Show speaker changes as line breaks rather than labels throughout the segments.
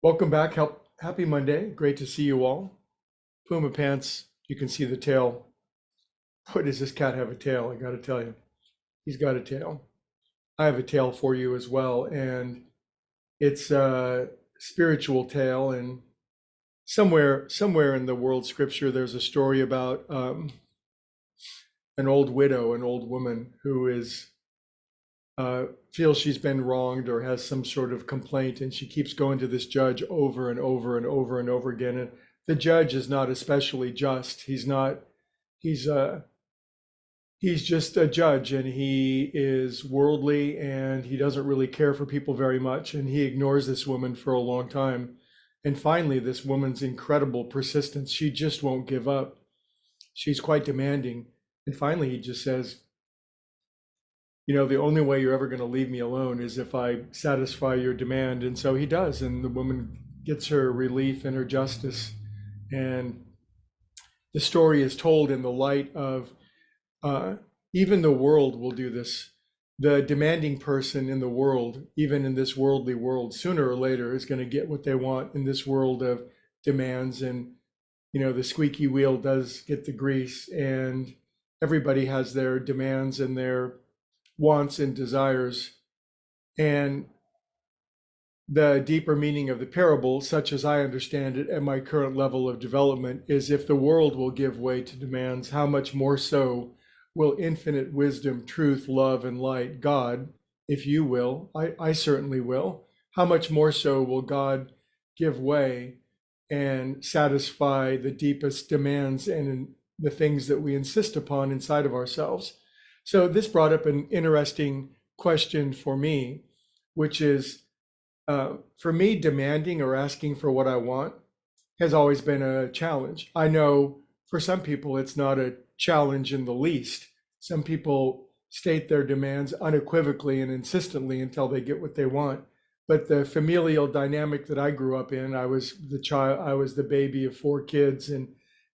Welcome back. Happy Monday. Great to see you all. Puma Pants, you can see the tail. Boy, does this cat have a tail, I gotta tell you. He's got a tail. I have a tail for you as well, and it's a spiritual tale. And somewhere in the world scripture, there's a story about an old widow, an old woman who is feels she's been wronged or has some sort of complaint, and she keeps going to this judge over and over and over and over again. And the judge is not especially just. He's not. He's he's just a judge, and he is worldly, and he doesn't really care for people very much. And he ignores this woman for a long time. And finally, this woman's incredible persistence. She just won't give up. She's quite demanding. And finally, he just says, the only way you're ever going to leave me alone is if I satisfy your demand. And so he does. And the woman gets her relief and her justice. And the story is told in the light of even the world will do this. The demanding person in the world, even in this worldly world, sooner or later is going to get what they want in this world of demands. And, the squeaky wheel does get the grease, and everybody has their demands and their wants and desires. And the deeper meaning of the parable, such as I understand it at my current level of development, is if the world will give way to demands, how much more so will infinite wisdom, truth, love, and light, God, if you will, I certainly will, how much more so will God give way and satisfy the deepest demands and the things that we insist upon inside of ourselves? So this brought up an interesting question for me, which is, for me, demanding or asking for what I want has always been a challenge. I know for some people it's not a challenge in the least. Some people state their demands unequivocally and insistently until they get what they want. But the familial dynamic that I grew up in, I was the baby of 4 kids, and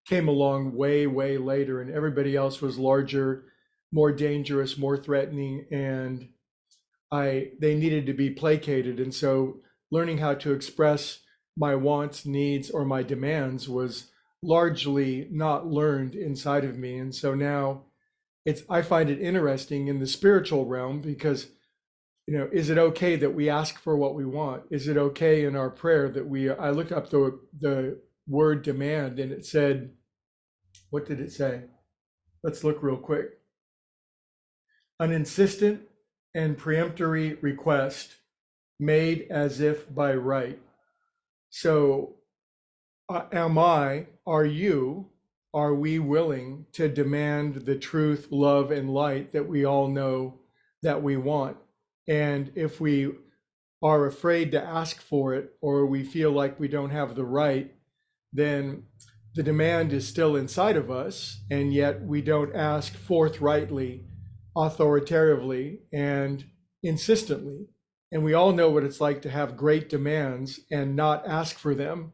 came along way, way later, and everybody else was larger, more dangerous, more threatening, and they needed to be placated. And so learning how to express my wants, needs, or my demands was largely not learned inside of me. And so now I find it interesting in the spiritual realm because, is it okay that we ask for what we want? Is it okay in our prayer that I looked up the word demand, and it said, what did it say? Let's look real quick. An insistent and peremptory request made as if by right. So are we willing to demand the truth, love, and light that we all know that we want? And if we are afraid to ask for it, or we feel like we don't have the right, then the demand is still inside of us, and yet we don't ask forthrightly, authoritatively, and insistently. And we all know what it's like to have great demands and not ask for them.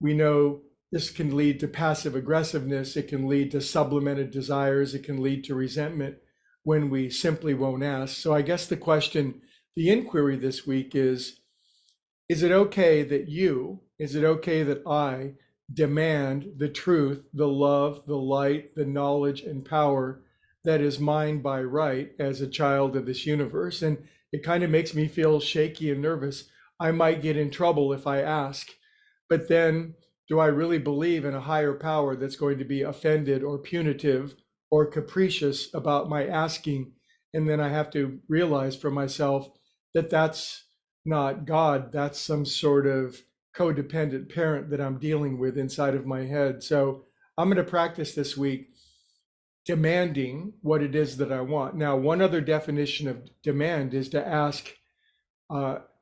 We know this can lead to passive aggressiveness. It can lead to sublimated desires. It can lead to resentment when we simply won't ask. So I guess the inquiry this week is it okay that I demand the truth, the love, the light, the knowledge, and power that is mine by right as a child of this universe? And it kind of makes me feel shaky and nervous. I might get in trouble if I ask, but then do I really believe in a higher power that's going to be offended or punitive or capricious about my asking? And then I have to realize for myself that that's not God. That's some sort of codependent parent that I'm dealing with inside of my head. So I'm going to practice this week demanding what it is that I want. Now, one other definition of demand is to ask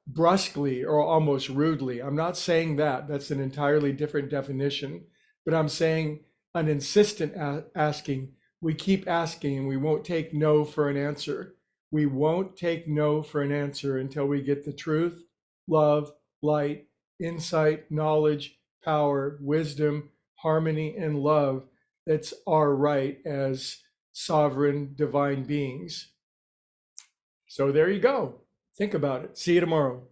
brusquely or almost rudely. I'm not saying that. That's an entirely different definition. But I'm saying an insistent asking. We keep asking, and we won't take no for an answer. We won't take no for an answer until we get the truth, love, light, insight, knowledge, power, wisdom, harmony, and love that's our right as sovereign divine beings. So there you go. Think about it. See you tomorrow.